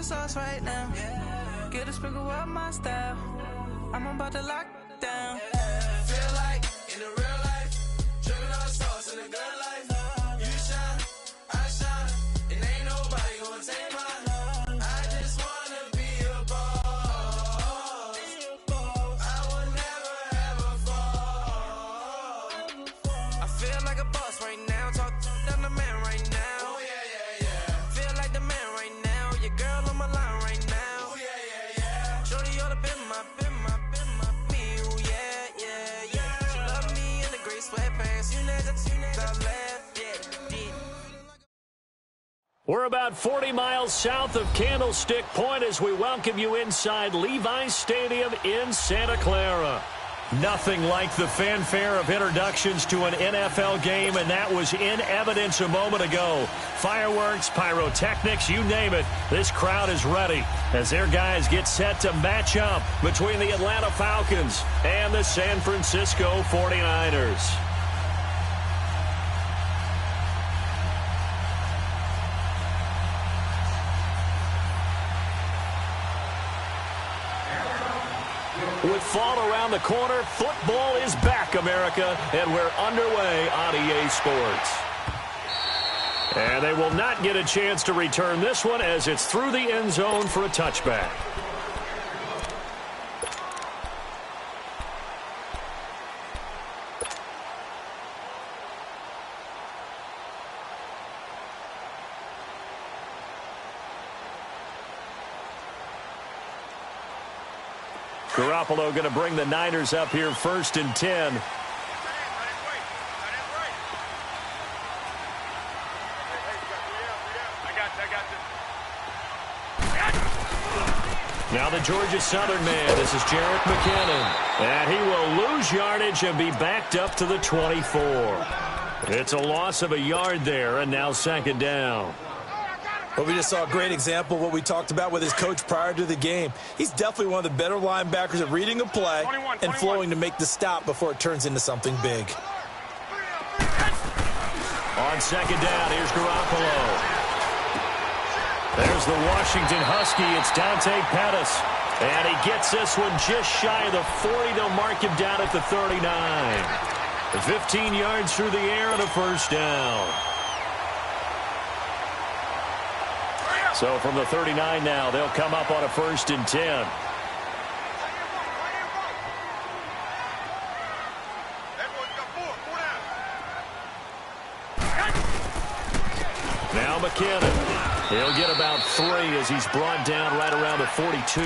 the sauce right now. Get a sprinkle up my style. I'm about to lock down. Feel like in the real life, dripping all the sauce in the good life. You shine, I shine, and ain't nobody gonna take mine. I just wanna be a boss. I will never ever fall. I feel like a boss right now. Talk to the man right now. Oh yeah, yeah, yeah. Feel like the man right now. Your girl on my line right now. Oh yeah, yeah, yeah. Shorty ought to be my me. Oh yeah, yeah, yeah. She love me in the gray sweatpants. You never left, yeah. We're about 40 miles south of Candlestick Point as we welcome you inside Levi's Stadium in Santa Clara. Nothing like the fanfare of introductions to an NFL game, and that was in evidence a moment ago. Fireworks, pyrotechnics, you name it. This crowd is ready as their guys get set to match up between the Atlanta Falcons and the San Francisco 49ers. With fall around the corner, football is back, America, and we're underway on EA Sports. And they will not get a chance to return this one as it's through the end zone for a touchback. Garoppolo going to bring the Niners up here 1st and 10. Now the Georgia Southern man. This is Jerick McKinnon. And he will lose yardage and be backed up to the 24. It's a loss of a yard there, and now 2nd down. Well, we just saw a great example of what we talked about with his coach prior to the game. He's definitely one of the better linebackers at reading a play and flowing to make the stop before it turns into something big. On 2nd down, here's Garoppolo. There's the Washington Husky. It's Dante Pettis. And he gets this one just shy of the 40. They'll mark him down at the 39. 15 yards through the air and a 1st down. So from the 39 now, they'll come up on a 1st and 10. Now McKinnon. He'll get about 3 as he's brought down right around the 42.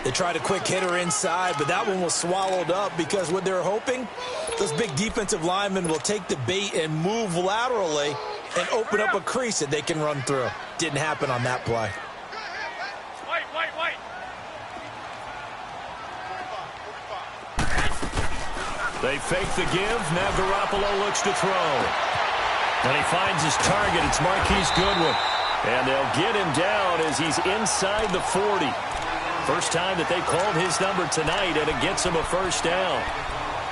They tried a quick hitter inside, but that one was swallowed up because what they're hoping, those big defensive linemen will take the bait and move laterally and open up a crease that they can run through. Didn't happen on that play. They fake the give. Now Garoppolo looks to throw. And he finds his target. It's Marquise Goodwin. And they'll get him down as he's inside the 40. First time that they've called his number tonight, and it gets him a 1st down.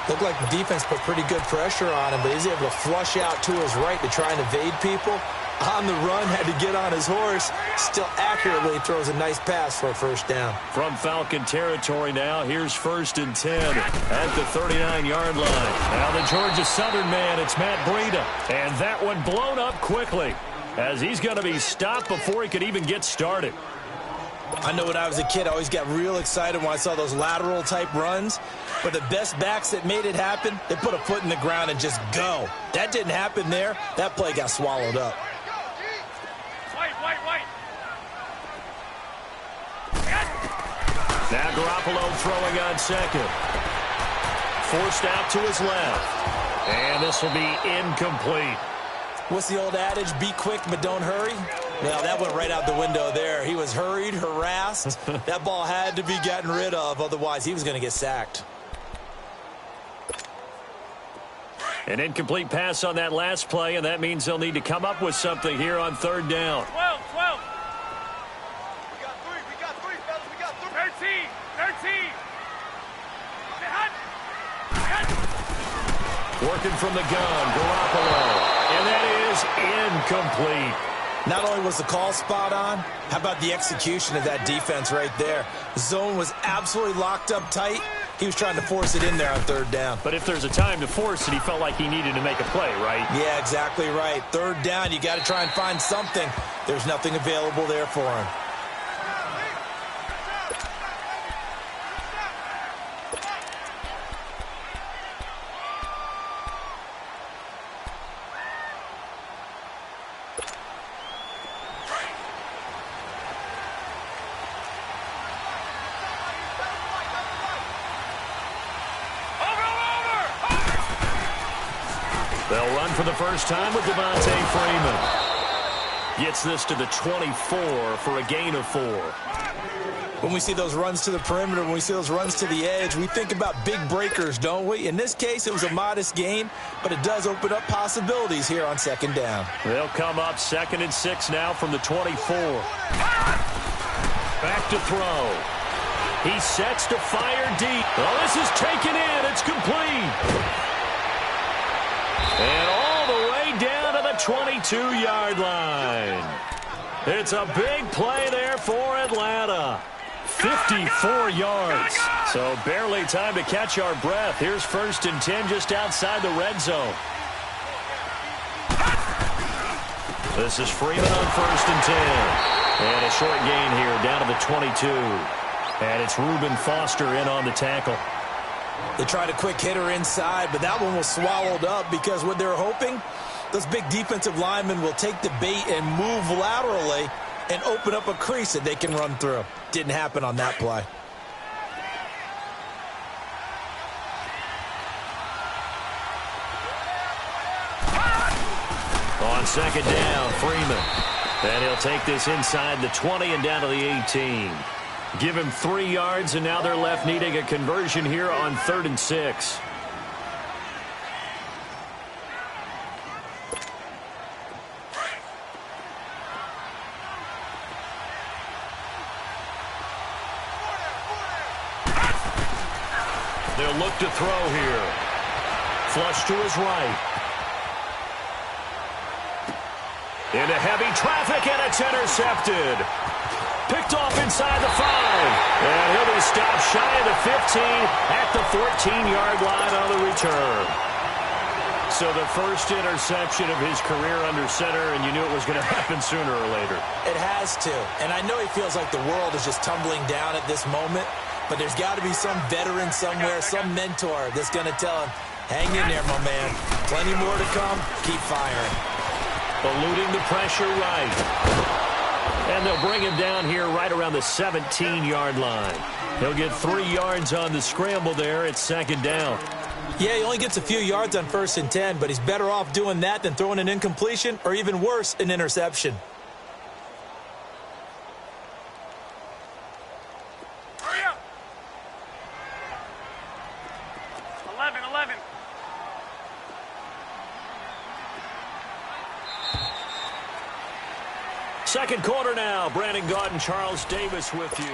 Looked like the defense put pretty good pressure on him, but he's able to flush out to his right to try and evade people. On the run, had to get on his horse. Still accurately throws a nice pass for a 1st down. From Falcon territory now, here's 1st and 10 at the 39-yard line. Now the Georgia Southern man, it's Matt Breida. And that one blown up quickly as he's going to be stopped before he could even get started. I know when I was a kid, I always got real excited when I saw those lateral-type runs. But the best backs that made it happen, they put a foot in the ground and just go. That didn't happen there. That play got swallowed up. Now Garoppolo throwing on 2nd. Forced out to his left. And this will be incomplete. What's the old adage? Be quick, but don't hurry. Well, that went right out the window there. He was hurried, harassed. That ball had to be gotten rid of. Otherwise, he was going to get sacked. An incomplete pass on that last play, and that means they'll need to come up with something here on 3rd down. 12. We got 3, fellas. We got 13. Working from the gun, Garoppolo. And that is incomplete. Not only was the call spot on, how about the execution of that defense right there? The zone was absolutely locked up tight. He was trying to force it in there on third down. But if there's a time to force it, he felt like he needed to make a play, right? Yeah, exactly right. Third down, you got to try and find something. There's nothing available there for him. They'll run for the first time with Devontae Freeman. Gets this to the 24 for a gain of 4. When we see those runs to the perimeter, when we see those runs to the edge, we think about big breakers, don't we? In this case, it was a modest gain, but it does open up possibilities here on second down. They'll come up 2nd and 6 now from the 24. Back to throw. He sets to fire deep. Oh, this is taken in. It's complete. And all the way down to the 22-yard line. It's a big play there for Atlanta. 54 yards. So barely time to catch our breath. Here's 1st and 10 just outside the red zone. This is Freeman on 1st and 10. And a short gain here down to the 22. And it's Reuben Foster in on the tackle. They tried a quick hitter inside, but that one was swallowed up because what they're hoping, those big defensive linemen will take the bait and move laterally and open up a crease that they can run through. Didn't happen on that play. On 2nd down, Freeman. And he'll take this inside the 20 and down to the 18. Give him 3 yards, and now they're left needing a conversion here on 3rd and 6. They'll look to throw here. Flush to his right. Into heavy traffic, and it's intercepted. Picked off inside the 5. And he'll be stopped shy of the 15 at the 14-yard line on the return. So the first interception of his career under center, and you knew it was going to happen sooner or later. It has to. And I know he feels like the world is just tumbling down at this moment, but there's got to be some veteran somewhere, some mentor that's going to tell him, hang in there, my man. Plenty more to come. Keep firing. Eluding the pressure right. And they'll bring him down here right around the 17-yard line. He'll get 3 yards on the scramble there. It's 2nd down. Yeah, he only gets a few yards on 1st and 10, but he's better off doing that than throwing an incompletion or even worse, an interception. Hurry up. 11. Second quarter now. Brandon Gaudin and Charles Davis with you.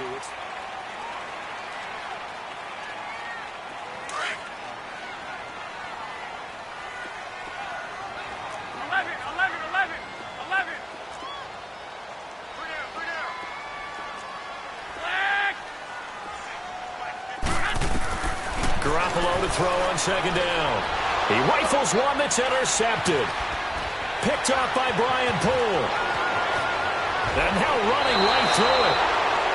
Garoppolo to throw on 2nd down. He rifles one that's intercepted. Picked off by Brian Poole. And now running right through it.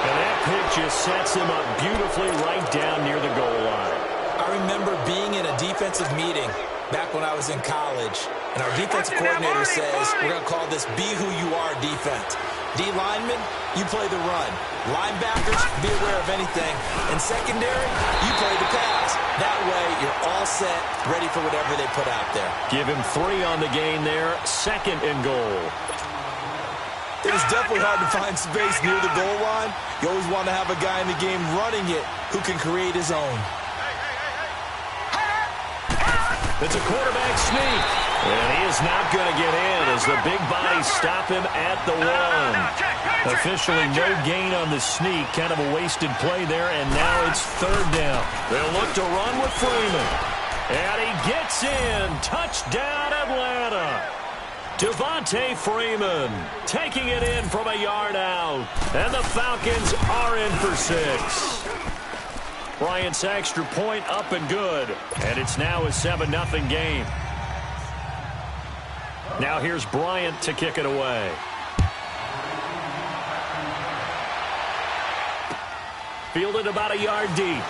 And that pick just sets him up beautifully right down near the goal line. I remember being in a defensive meeting back when I was in college, and our defensive coordinator says, we're going to call this Be Who You Are defense. D linemen, you play the run. Linebackers, be aware of anything. And secondary, you play the pass. That way, you're all set, ready for whatever they put out there. Give him 3 on the gain there. 2nd and goal. It is definitely hard to find space near the goal line. You always want to have a guy in the game running it who can create his own. It's a quarterback sneak. And he is not going to get in as the big bodies stop him at the 1. Officially no gain on the sneak. Kind of a wasted play there, and now it's 3rd down. They'll look to run with Freeman. And he gets in. Touchdown, Atlanta. Devontae Freeman taking it in from a yard out. And the Falcons are in for 6. Bryant's extra point up and good. And it's now a 7-0 game. Now here's Bryant to kick it away. Fielded about a yard deep.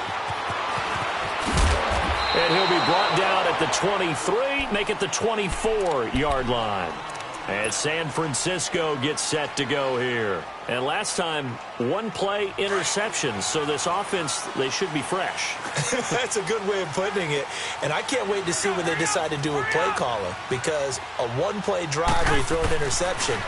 And he'll be brought down at the 23, make it the 24-yard line. And San Francisco gets set to go here. And last time, one-play interceptions, so this offense, they should be fresh. That's a good way of putting it. And I can't wait to see what they decide to do with play calling, because a one-play drive where you throw an interception,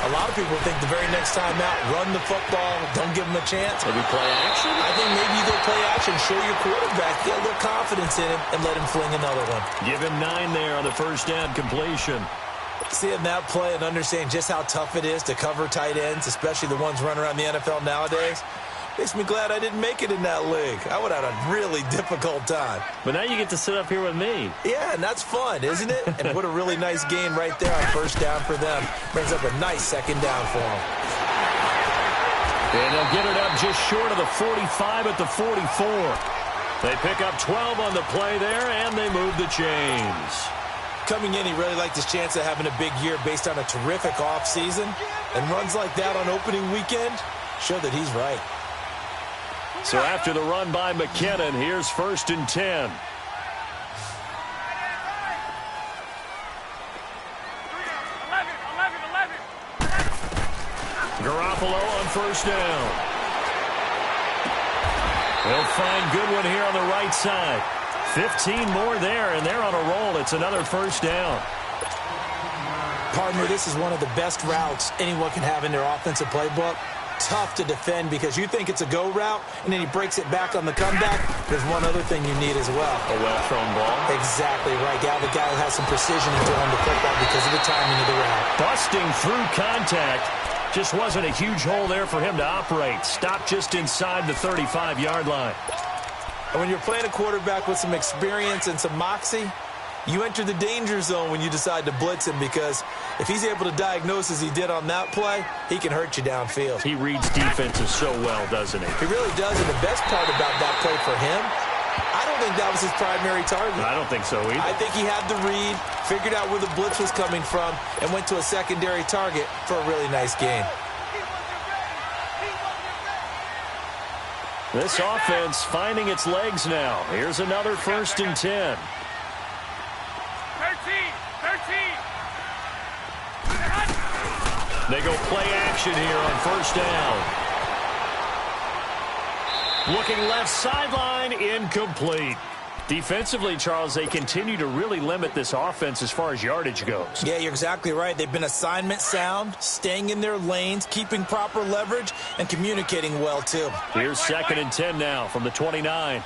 a lot of people think the very next time out, run the football, don't give them a chance. Maybe play action? I think maybe you go play action, show your quarterback, get a little confidence in him, and let him fling another one. Give him 9 there on the first down completion. Seeing that play and understanding just how tough it is to cover tight ends, especially the ones running around the NFL nowadays, makes me glad I didn't make it in that league. I would have had a really difficult time. But now you get to sit up here with me. Yeah, and that's fun, isn't it? And what a really nice gain right there on first down for them. Brings up a nice second down for them. And they'll get it up just short of the 45 at the 44. They pick up 12 on the play there, and they move the chains. Coming in, he really liked his chance of having a big year based on a terrific offseason. And runs like that on opening weekend show that he's right. So after the run by McKinnon, here's 1st and 10. Garoppolo on first down. They'll find Goodwin here on the right side. 15 more there, and they're on a roll. It's another first down. Partner, this is one of the best routes anyone can have in their offensive playbook. Tough to defend because you think it's a go route, and then he breaks it back on the comeback. There's one other thing you need as well. A well-thrown ball. Exactly right. Gal, the guy who has some precision in throwing the football because of the timing of the route. Busting through contact. Just wasn't a huge hole there for him to operate. Stopped just inside the 35-yard line. And when you're playing a quarterback with some experience and some moxie, you enter the danger zone when you decide to blitz him, because if he's able to diagnose as he did on that play, he can hurt you downfield. He reads defenses so well, doesn't he? He really does, and the best part about that play for him, I don't think that was his primary target. I don't think so either. I think he had the read, figured out where the blitz was coming from, and went to a secondary target for a really nice gain. This offense finding its legs now. Here's another 1st and 10. 13. They go play action here on first down. Looking left sideline, incomplete. Defensively, Charles, they continue to really limit this offense as far as yardage goes. Yeah, you're exactly right. They've been assignment sound, staying in their lanes, keeping proper leverage, and communicating well, too. Here's 2nd and 10 now from the 29.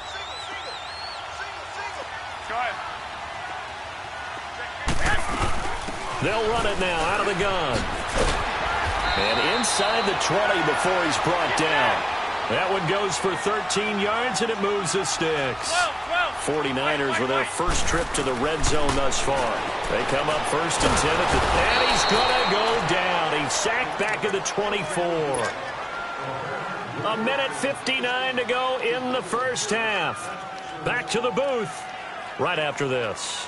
They'll run it now out of the gun. And inside the 20 before he's brought down. That one goes for 13 yards, and it moves the sticks. 49ers with their first trip to the red zone thus far. They come up 1st and 10 at the... And he's going to go down. He's sacked back at the 24. A minute 59 to go in the first half. Back to the booth right after this.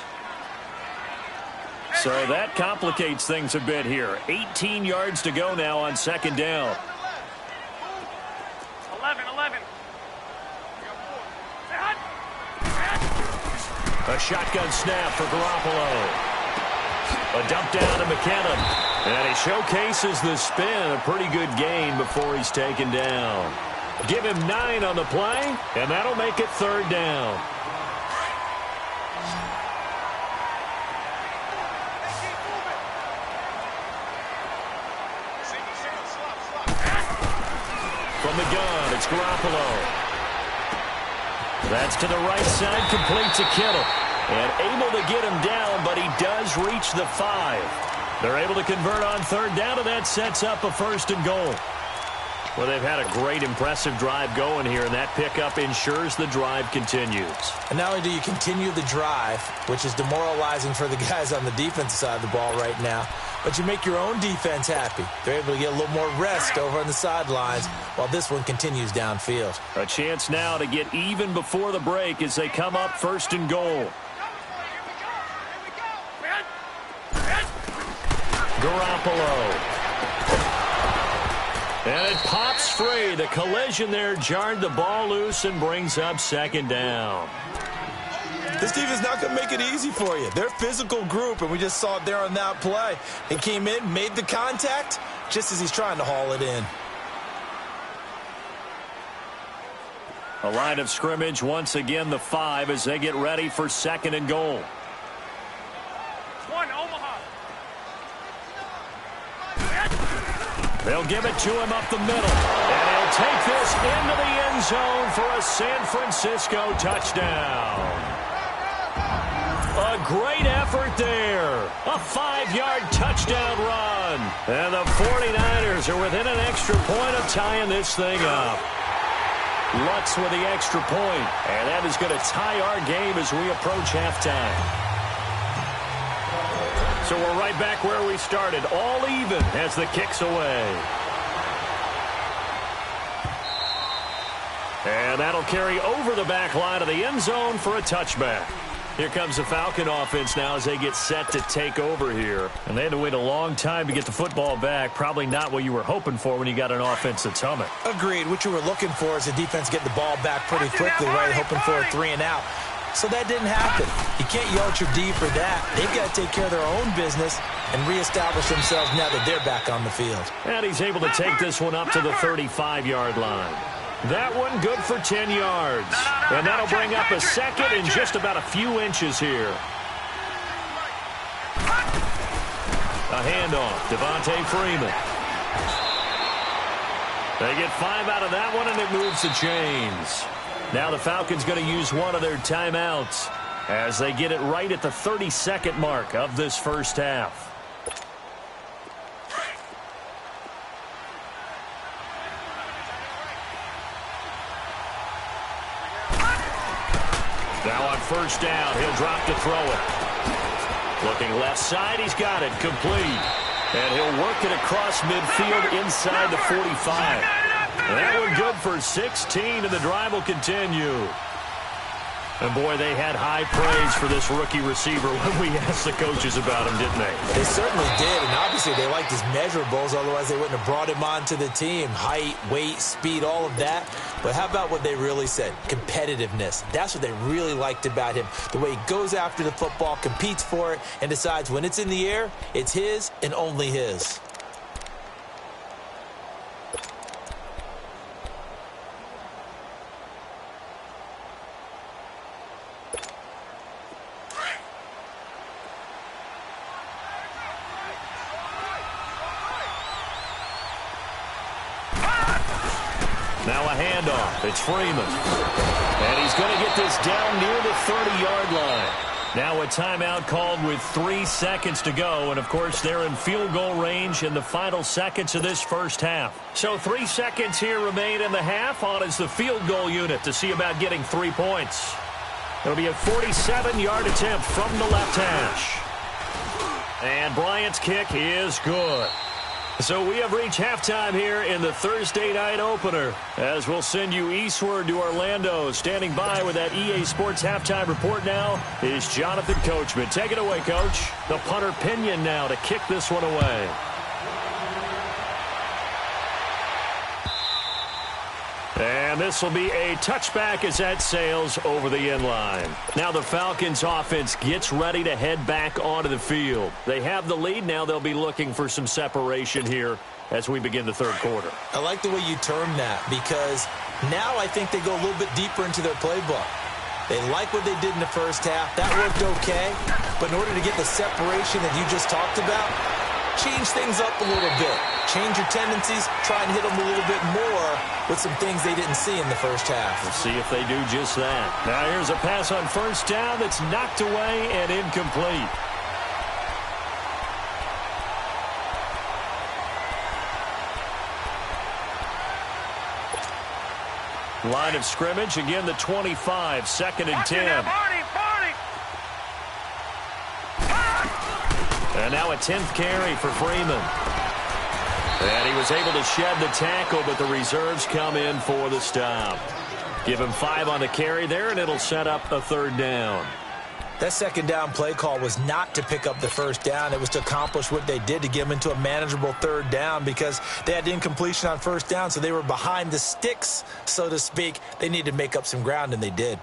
So that complicates things a bit here. 18 yards to go now on 2nd down. 11. A shotgun snap for Garoppolo. A dump down to McKinnon. And he showcases the spin. A pretty good gain before he's taken down. Give him 9 on the play, and that'll make it 3rd down. From the gun, it's Garoppolo. That's to the right side, complete to Kittle. And able to get him down, but he does reach the 5. They're able to convert on 3rd down, and that sets up a 1st and goal. Well, they've had a great, impressive drive going here, and that pickup ensures the drive continues. And not only do you continue the drive, which is demoralizing for the guys on the defensive side of the ball right now, but you make your own defense happy. They're able to get a little more rest over on the sidelines while this one continues downfield. A chance now to get even before the break as they come up 1st and goal. Garoppolo. And it pops free. The collision there jarred the ball loose and brings up 2nd down. This defense is not going to make it easy for you. They're a physical group, and we just saw it there on that play. He came in, made the contact, just as he's trying to haul it in. A line of scrimmage, once again the 5 as they get ready for 2nd and goal. They'll give it to him up the middle. And he'll take this into the end zone for a San Francisco touchdown. A great effort there. A 5-yard touchdown run. And the 49ers are within an extra point of tying this thing up. Lutz with the extra point. And that is going to tie our game as we approach halftime. So we're right back where we started, all even as the kick's away. And that'll carry over the back line of the end zone for a touchback. Here comes the Falcon offense now as they get set to take over here. And they had to wait a long time to get the football back. Probably not what you were hoping for when you got an offense that's humming. Agreed. What you were looking for is the defense get the ball back pretty quickly, right? Hoping for a 3 and out. So that didn't happen. You can't yell at your D for that. They've got to take care of their own business and reestablish themselves now that they're back on the field. And he's able to take this one up to the 35-yard line. That one good for 10 yards. And that'll bring up a 2nd and just about a few inches here. A handoff, Devontae Freeman. They get 5 out of that one, and it moves the chains. Now the Falcons going to use one of their timeouts as they get it right at the 30-second mark of this first half. Now on 1st down, he'll drop to throw it. Looking left side, he's got it, complete. And he'll work it across midfield inside the 45. That one good for 16, and the drive will continue. And, boy, they had high praise for this rookie receiver when we asked the coaches about him, didn't they? They certainly did, and obviously they liked his measurables, otherwise they wouldn't have brought him onto the team. Height, weight, speed, all of that. But how about what they really said? Competitiveness. That's what they really liked about him. The way he goes after the football, competes for it, and decides when it's in the air, it's his and only his. Now a handoff. It's Freeman. And he's going to get this down near the 30-yard line. Now a timeout called with 3 seconds to go. And, of course, they're in field goal range in the final seconds of this first half. So 3 seconds here remain in the half. On is the field goal unit to see about getting 3 points. It'll be a 47-yard attempt from the left hash. And Bryant's kick is good. So we have reached halftime here in the Thursday night opener as we'll send you eastward to Orlando. Standing by with that EA Sports halftime report now is Jonathan Coachman. Take it away, Coach. The punter Pinion now to kick this one away. And this will be a touchback as that sails over the end line. Now the Falcons offense gets ready to head back onto the field. They have the lead. Now they'll be looking for some separation here as we begin the third quarter. I like the way you term that because now I think they go a little bit deeper into their playbook. They like what they did in the first half. That worked okay. But in order to get the separation that you just talked about, change things up a little bit. Change your tendencies. Try and hit them a little bit more with some things they didn't see in the first half. We'll see if they do just that. Now here's a pass on first down that's knocked away and incomplete. Line of scrimmage, again the 25, 2nd and 10. And now a 10th carry for Freeman. And he was able to shed the tackle, but the reserves come in for the stop. Give him 5 on the carry there, and it'll set up a 3rd down. That 2nd down play call was not to pick up the 1st down. It was to accomplish what they did, to get them into a manageable 3rd down, because they had incompletion on 1st down, so they were behind the sticks, so to speak. They needed to make up some ground, and they did.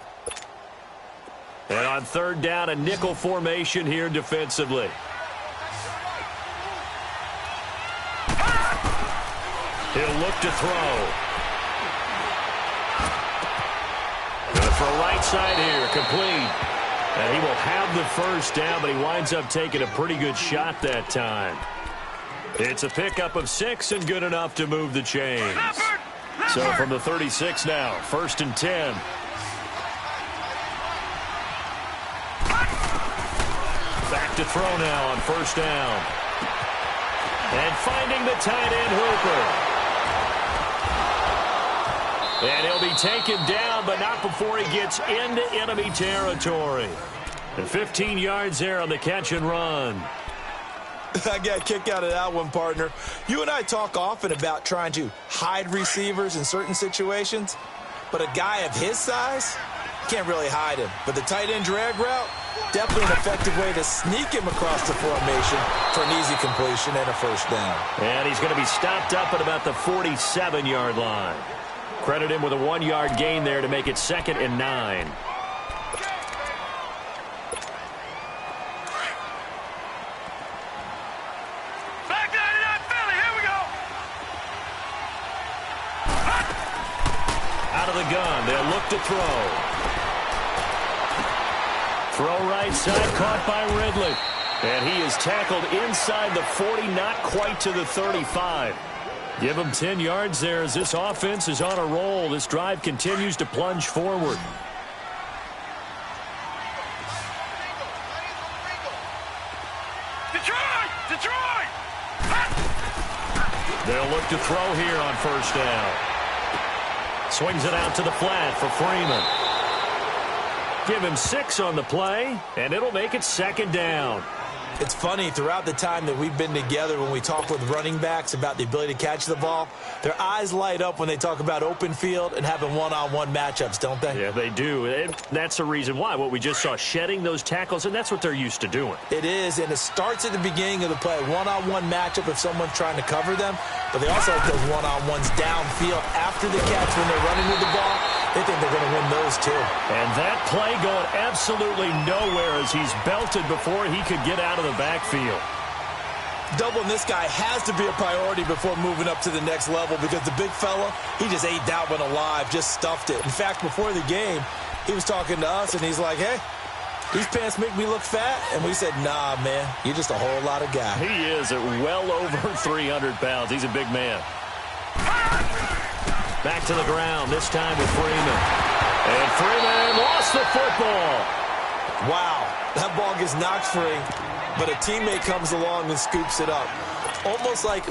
And on 3rd down, a nickel formation here defensively. He'll look to throw. Gonna throw right side here, complete. And he will have the 1st down, but he winds up taking a pretty good shot that time. It's a pickup of 6 and good enough to move the chains. So from the 36 now, 1st and 10. Back to throw now on 1st down. And finding the tight end Hooper. And he'll be taken down, but not before he gets into enemy territory. And 15 yards there on the catch and run. I got a kick out of that one, partner. You and I talk often about trying to hide receivers in certain situations, but a guy of his size can't really hide him. But the tight end drag route, definitely an effective way to sneak him across the formation for an easy completion and a 1st down. And he's going to be stopped up at about the 47-yard line. Credit him with a 1-yard gain there to make it 2nd and 9. Back 99 Philly, here we go. Out of the gun, they'll look to throw. Throw right side, caught by Ridley. And he is tackled inside the 40, not quite to the 35. Give him 10 yards there as this offense is on a roll. This drive continues to plunge forward. Detroit! They'll look to throw here on 1st down. Swings it out to the flat for Freeman. Give him 6 on the play, and it'll make it 2nd down. It's funny, throughout the time that we've been together, when we talk with running backs about the ability to catch the ball, their eyes light up when they talk about open field and having one-on-one matchups, don't they? Yeah, they do. And that's the reason why. What we just saw, shedding those tackles, and that's what they're used to doing. It is, and it starts at the beginning of the play. One-on-one matchup if someone's trying to cover them, but they also have those one-on-ones downfield after the catch when they're running with the ball. They think they're going to win those, too. And that play going absolutely nowhere as he's belted before he could get out of the backfield. Doubling this guy has to be a priority before moving up to the next level, because the big fella, he just ate that one alive, just stuffed it. In fact, before the game, he was talking to us, and he's like, hey, these pants make me look fat. And we said, nah, man, you're just a whole lot of guy. He is at well over 300 pounds. He's a big man. Back to the ground, this time with Freeman. And Freeman lost the football. Wow, that ball gets knocked free, but a teammate comes along and scoops it up. It's almost like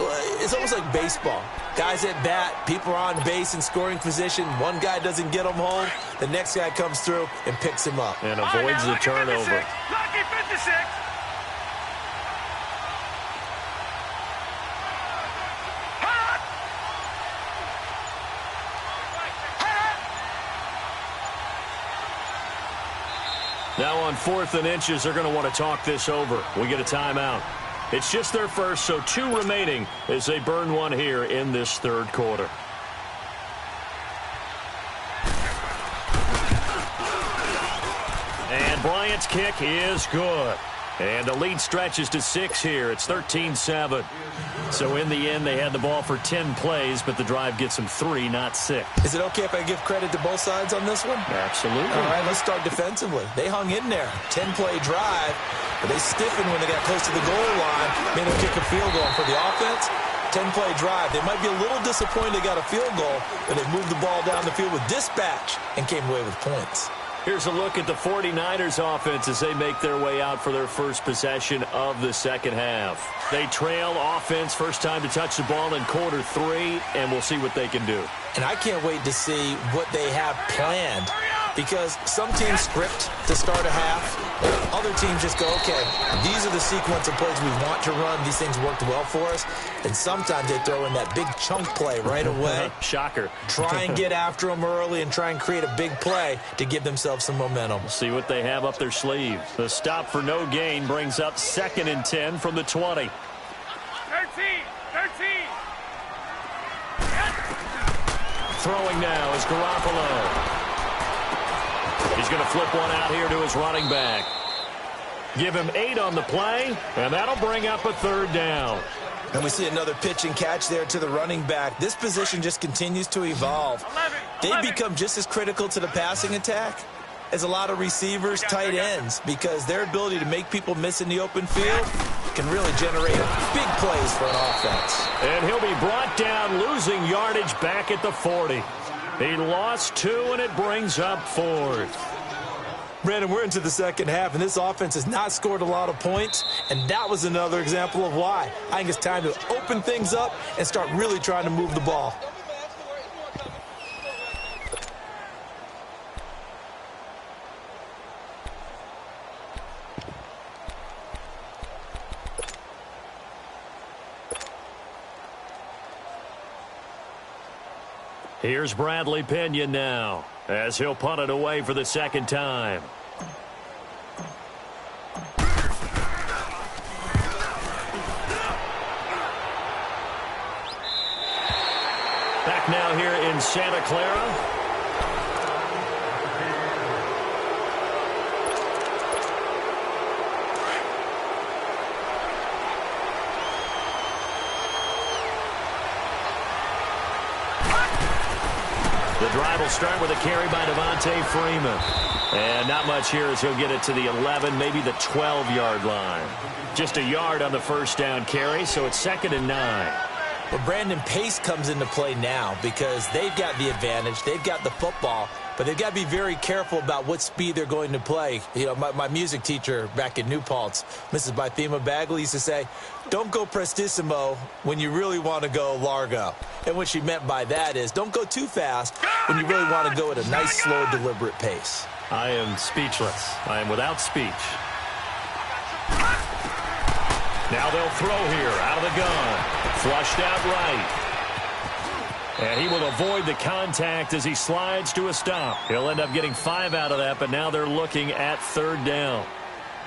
baseball. Guys at bat, people are on base in scoring position. One guy doesn't get him home. The next guy comes through and picks him up. And avoids the turnover. Lucky 56. Now on 4th and inches, they're going to want to talk this over. We get a timeout. It's just their first, so 2 remaining as they burn one here in this 3rd quarter. And Bryant's kick is good. And the lead stretches to 6 here. It's 13-7. So in the end, they had the ball for 10 plays, but the drive gets them 3, not 6. Is it okay if I give credit to both sides on this one? Absolutely. All right, let's start defensively. They hung in there. 10-play drive, but they stiffened when they got close to the goal line. Made them kick a field goal. And for the offense, 10-play drive. They might be a little disappointed they got a field goal, but they moved the ball down the field with dispatch and came away with points. Here's a look at the 49ers offense as they make their way out for their first possession of the second half. They trail offense, first time to touch the ball in quarter 3, and we'll see what they can do. And I can't wait to see what they have planned, because some teams script to start a half. Other teams just go, okay, these are the sequence of plays we want to run. These things worked well for us. And sometimes they throw in that big chunk play right away. Shocker. Try and get after them early and try and create a big play to give themselves some momentum. See what they have up their sleeve. The stop for no gain brings up 2nd and 10 from the 20. 13. Throwing now is Garoppolo. He's going to flip one out here to his running back. Give him 8 on the play, and that'll bring up a 3rd down. And we see another pitch and catch there to the running back. This position just continues to evolve. They become just as critical to the passing attack as a lot of receivers, tight ends, because their ability to make people miss in the open field can really generate big plays for an offense. And he'll be brought down, losing yardage back at the 40. He lost 2, and it brings up 4th. Brandon, we're into the second half, and this offense has not scored a lot of points, and that was another example of why. I think it's time to open things up and start really trying to move the ball. Here's Bradley Pinion now, as he'll punt it away for the 2nd time. Back now here in Santa Clara. The drive will start with a carry by Devontae Freeman. And not much here as he'll get it to the 11, maybe the 12-yard line. Just a yard on the first down carry, so it's 2nd and 9. But Brandon, pace comes into play now because they've got the advantage. They've got the football, but they've got to be very careful about what speed they're going to play. You know, my music teacher back in New Paltz, Mrs. Bythema Bagley, used to say, don't go prestissimo when you really want to go largo. And what she meant by that is don't go too fast when you really want to go at a nice, slow, deliberate pace. I am speechless. I am without speech. Now they'll throw here out of the gun. Flushed out right. And he will avoid the contact as he slides to a stop. He'll end up getting 5 out of that, but now they're looking at 3rd down.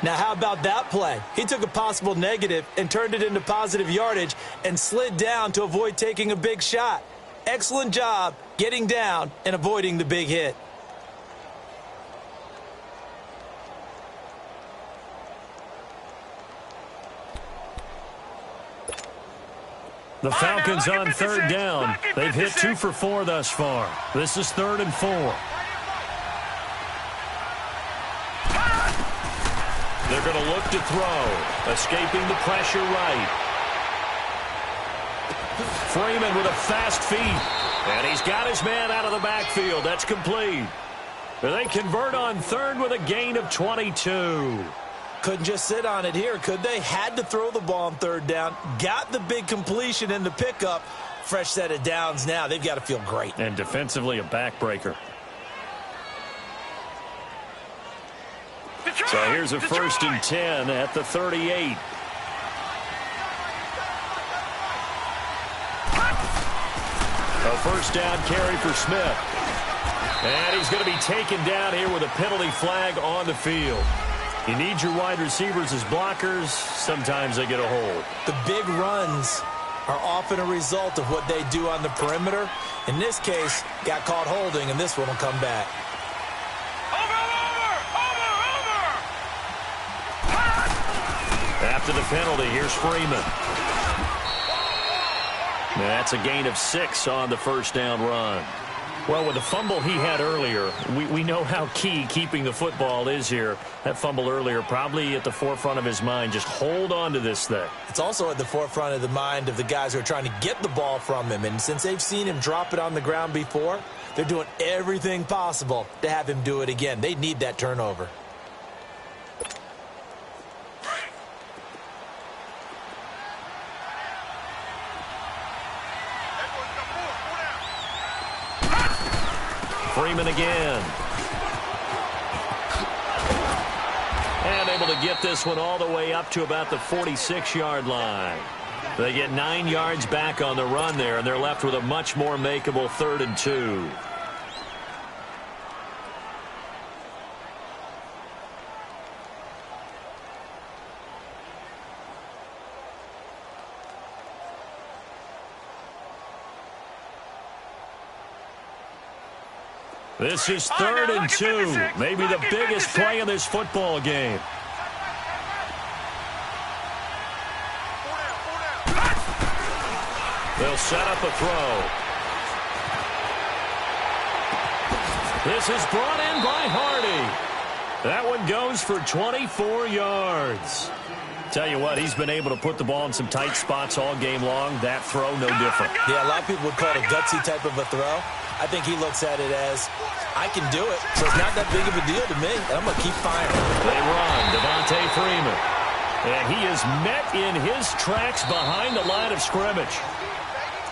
Now, how about that play? He took a possible negative and turned it into positive yardage and slid down to avoid taking a big shot. Excellent job getting down and avoiding the big hit. The Falcons on 3rd down. They've hit 2 for 4 thus far. This is 3rd and 4. They're going to look to throw. Escaping the pressure right. Freeman with a fast feet. And he's got his man out of the backfield. That's complete. They convert on 3rd with a gain of 22. Couldn't just sit on it here, could they? Had to throw the ball on 3rd down. Got the big completion in the pickup. Fresh set of downs now. They've got to feel great. And defensively a backbreaker. So here's a 1st and 10 at the 38. A first down carry for Smith. And he's going to be taken down here with a penalty flag on the field. You need your wide receivers as blockers. Sometimes they get a hold. The big runs are often a result of what they do on the perimeter. In this case, got caught holding, and this one will come back. After the penalty, here's Freeman. That's a gain of 6 on the first down run. Well, with the fumble he had earlier, we know how key keeping the football is here. That fumble earlier probably at the forefront of his mind. Just hold on to this thing. It's also at the forefront of the mind of the guys who are trying to get the ball from him. And since they've seen him drop it on the ground before, they're doing everything possible to have him do it again. They need that turnover. Freeman again. And able to get this one all the way up to about the 46-yard line. They get 9 yards back on the run there, and they're left with a much more makeable 3rd and 2. This is 3rd and 2, maybe the biggest play in this football game. They'll set up a throw. This is brought in by Hardy. That one goes for 24 yards. Tell you what, he's been able to put the ball in some tight spots all game long. That throw, no different. Yeah, a lot of people would call it a gutsy type of a throw. I think he looks at it as, I can do it, so it's not that big of a deal to me, and I'm going to keep firing. They run, Devontae Freeman. And he is met in his tracks behind the line of scrimmage.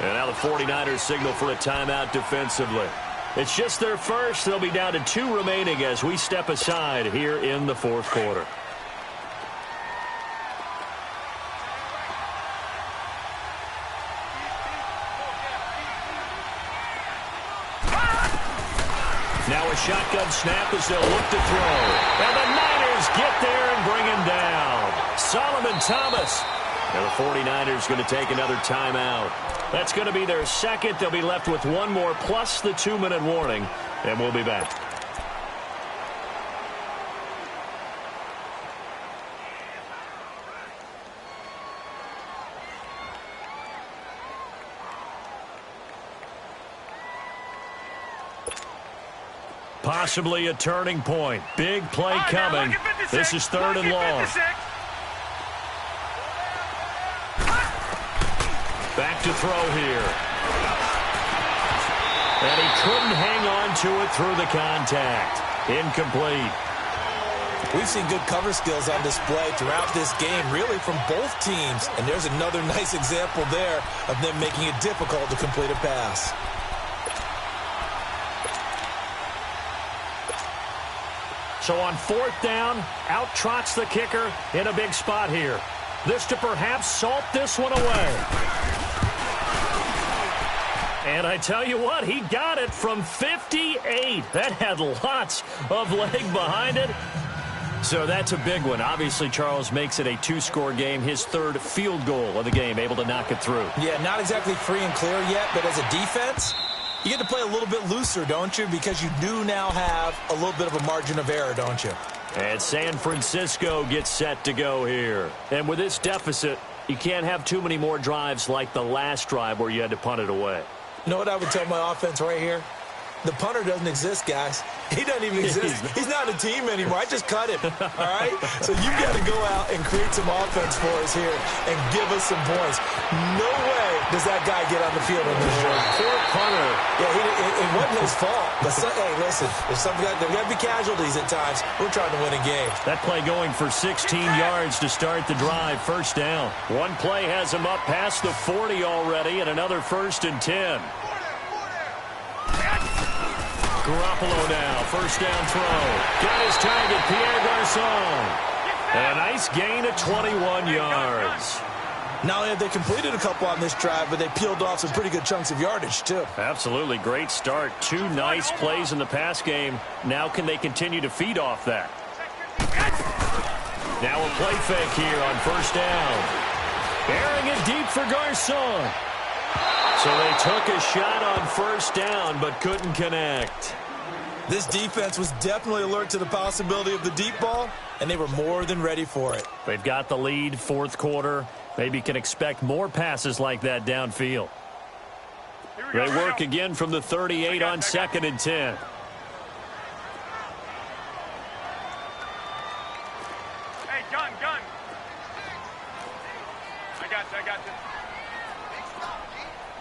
And now the 49ers signal for a timeout defensively. It's just their first. They'll be down to 2 remaining as we step aside here in the 4th quarter. Now a shotgun snap as they'll look to throw. And the Niners get there and bring him down. Solomon Thomas. And the 49ers going to take another timeout. That's going to be their second. They'll be left with 1 more plus the 2-minute warning. And we'll be back. Possibly a turning point. Big play coming. This is 3rd and long. Back to throw here. And he couldn't hang on to it through the contact. Incomplete. We've seen good cover skills on display throughout this game, really from both teams. And there's another nice example there of them making it difficult to complete a pass. So on 4th down, out trots the kicker in a big spot here. This to perhaps salt this one away. And I tell you what, he got it from 58. That had lots of leg behind it. So that's a big one. Obviously, Charles makes it a 2-score game. His 3rd field goal of the game, able to knock it through. Yeah, not exactly free and clear yet, but as a defense, you get to play a little bit looser, don't you? Because you do now have a little bit of a margin of error, don't you? And San Francisco gets set to go here. And with this deficit, you can't have too many more drives like the last drive where you had to punt it away. You know what I would tell my offense right here? The punter doesn't exist, guys. He doesn't even exist. He's not a team anymore. I just cut him, all right? So you've got to go out and create some offense for us here and give us some points. No way does that guy get on the field on this drive. Poor punter. Yeah, it wasn't his fault. But, hey, listen, there's got to be casualties at times. We're trying to win a game. That play going for 16 yards to start the drive. 1st down. One play has him up past the 40 already, and another 1st and 10. Garoppolo now, 1st down throw. Got his target, Pierre Garçon. And a nice gain of 21 yards. Not only have they completed a couple on this drive, but they peeled off some pretty good chunks of yardage, too. Absolutely. Great start. 2 nice plays in the pass game. Now can they continue to feed off that? Now a play fake here on 1st down. Airing it deep for Garçon. So they took a shot on 1st down, but couldn't connect. This defense was definitely alert to the possibility of the deep ball, and they were more than ready for it. They've got the lead, 4th quarter. Maybe can expect more passes like that downfield. Here They work again from the 38 on 2nd and 10. Hey, gun. I got you.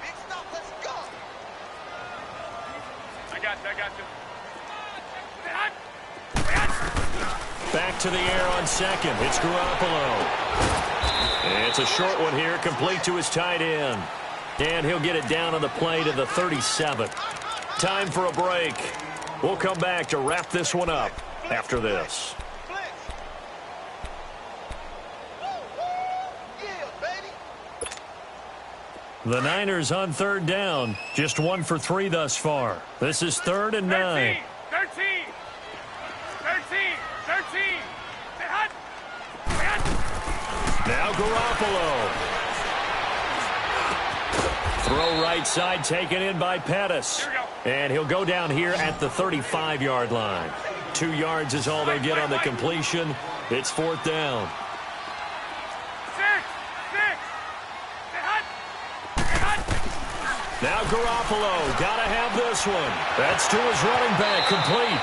Big stop, let's go. I got you. Back to the air on 2nd. It's Garoppolo. It's a short one here, complete to his tight end. And he'll get it down on the play to the 37. Time for a break. We'll come back to wrap this one up after this. The Niners on 3rd down. Just 1 for 3 thus far. This is 3rd and 9. 13. Now Garoppolo. Throw right side taken in by Pettis. And he'll go down here at the 35-yard line. 2 yards is all they get on the completion. It's 4th down. Now Garoppolo, got to have this one. That's to his running back, complete.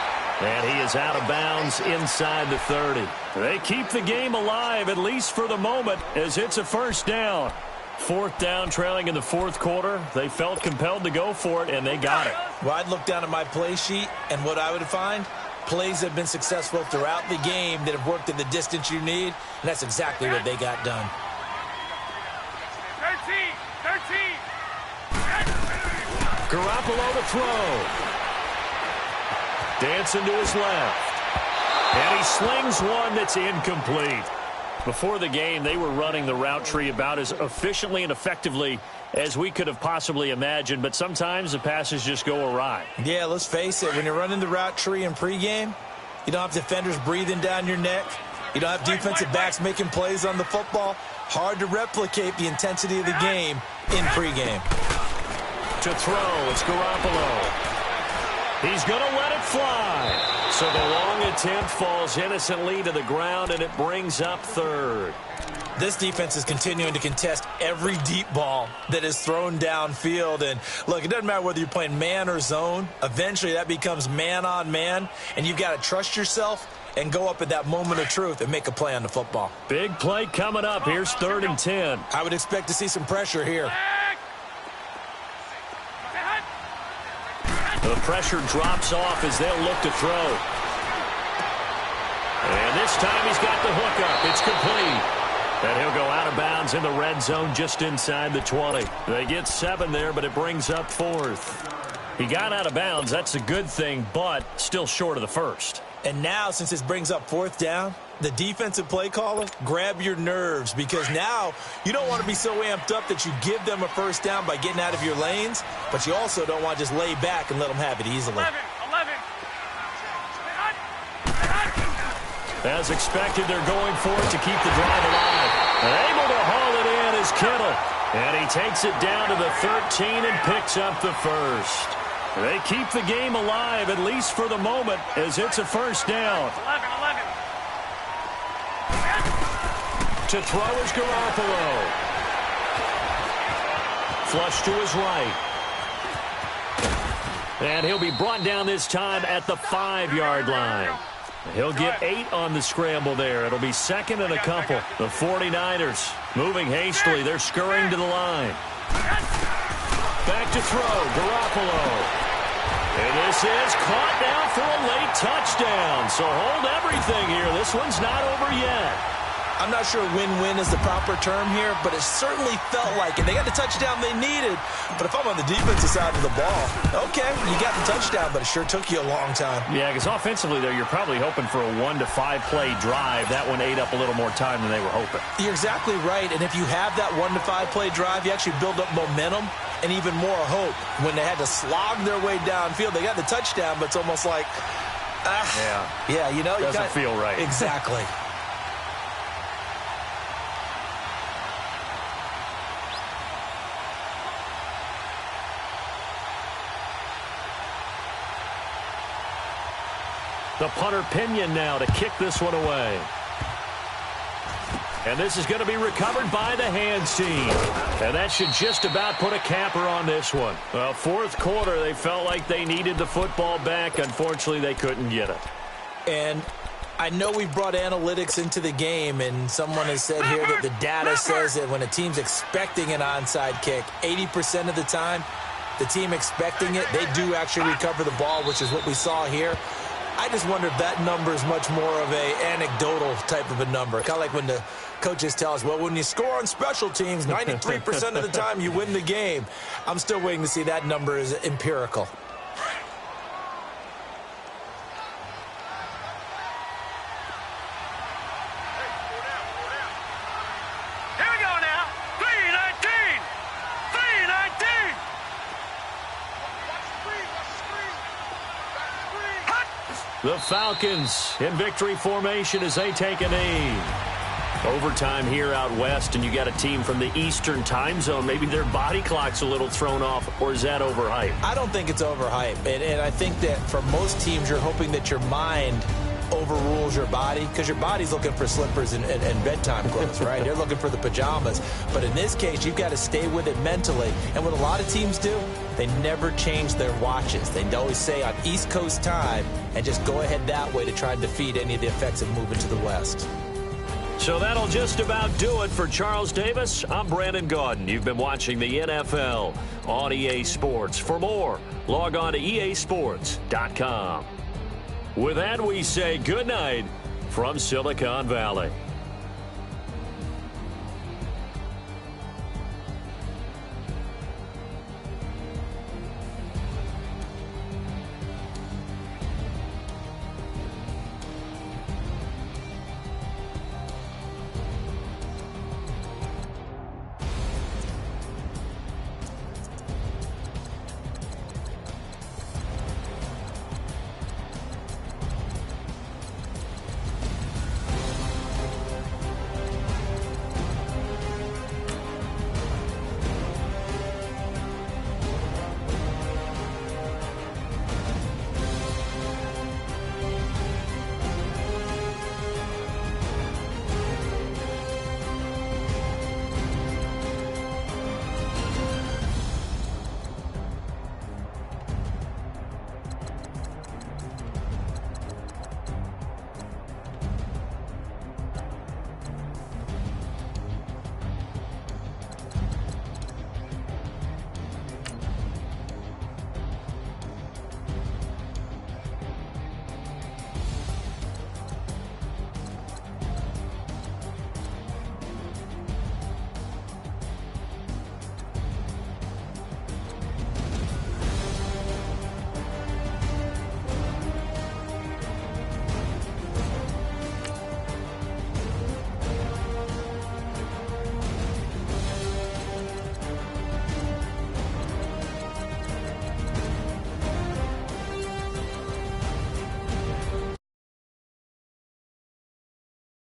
And he is out of bounds inside the 30. They keep the game alive, at least for the moment, as it's a 1st down. 4th down, trailing in the 4th quarter. They felt compelled to go for it, and they got it. Well, I'd look down at my play sheet, and what I would find, plays have been successful throughout the game that have worked in the distance you need, and that's exactly what they got done. 13. Garoppolo to throw. Dancing to his left. And he slings one that's incomplete. Before the game, they were running the route tree about as efficiently and effectively as we could have possibly imagined, but sometimes the passes just go awry. Yeah, let's face it. When you're running the route tree in pregame, you don't have defenders breathing down your neck. You don't have defensive backs making plays on the football. Hard to replicate the intensity of the game in pregame. To throw, it's Garoppolo. He's going to let it fly. So the long attempt falls innocently to the ground, and it brings up 3rd. This defense is continuing to contest every deep ball that is thrown downfield. And, look, it doesn't matter whether you're playing man or zone. Eventually, that becomes man-on-man, and you've got to trust yourself and go up at that moment of truth and make a play on the football. Big play coming up. Here's 3rd and 10. I would expect to see some pressure here. The pressure drops off as they'll look to throw. And this time he's got the hook up. It's complete. And he'll go out of bounds in the red zone just inside the 20. They get 7 there, but it brings up 4th. He got out of bounds. That's a good thing, but still short of the 1st. And now, since this brings up 4th down, the defensive play caller, grab your nerves, because now you don't want to be so amped up that you give them a 1st down by getting out of your lanes, but you also don't want to just lay back and let them have it easily. 11. As expected, they're going for it to keep the drive alive. And able to haul it in is Kittle. And he takes it down to the 13 and picks up the 1st. They keep the game alive, at least for the moment, as it's a 1st down. 11. To throw is Garoppolo. Flush to his right. And he'll be brought down this time at the 5-yard line. He'll get 8 on the scramble there. It'll be 2nd and a couple. The 49ers moving hastily. They're scurrying to the line. Back to throw. Garoppolo. And this is caught now for a late touchdown. So hold everything here. This one's not over yet. I'm not sure win-win is the proper term here, but it certainly felt like it. They got the touchdown they needed, but if I'm on the defensive side of the ball, okay, you got the touchdown, but it sure took you a long time. Yeah, because offensively, though, you're probably hoping for a 1 to 5 play drive. That one ate up a little more time than they were hoping. You're exactly right, and if you have that 1 to 5 play drive, you actually build up momentum and even more hope. When they had to slog their way downfield, they got the touchdown, but it's almost like, yeah, you know, doesn't feel right. Exactly. The punter Pinion now to kick this one away. And this is going to be recovered by the hands team. And that should just about put a capper on this one. Well, fourth quarter, they felt like they needed the football back. Unfortunately, they couldn't get it. And I know we brought analytics into the game, and someone has said here that the data says that when a team's expecting an onside kick, 80% of the time, the team expecting it, they do actually recover the ball, which is what we saw here. I just wonder if that number is much more of a anecdotal type of a number. Kind of like when the coaches tell us, well, when you score on special teams, 93% of the time you win the game. I'm still waiting to see that number is empirical. Here we go now. 319. 319. The Falcons in victory formation as they take a knee. Overtime here out west, and you got a team from the Eastern time zone. Maybe their body clock's a little thrown off, or is that overhyped? I don't think it's overhyped. And I think that for most teams, you're hoping that your mind overrules your body, because your body's looking for slippers and bedtime clothes, right? You're looking for the pajamas. But in this case, you've got to stay with it mentally. And what a lot of teams do, they never change their watches. They always say on East Coast time and just go ahead that way to try and defeat any of the effects of moving to the West. So that'll just about do it for Charles Davis. I'm Brandon Gaudin. You've been watching the NFL on EA Sports. For more, log on to easports.com. With that, we say good night from Silicon Valley.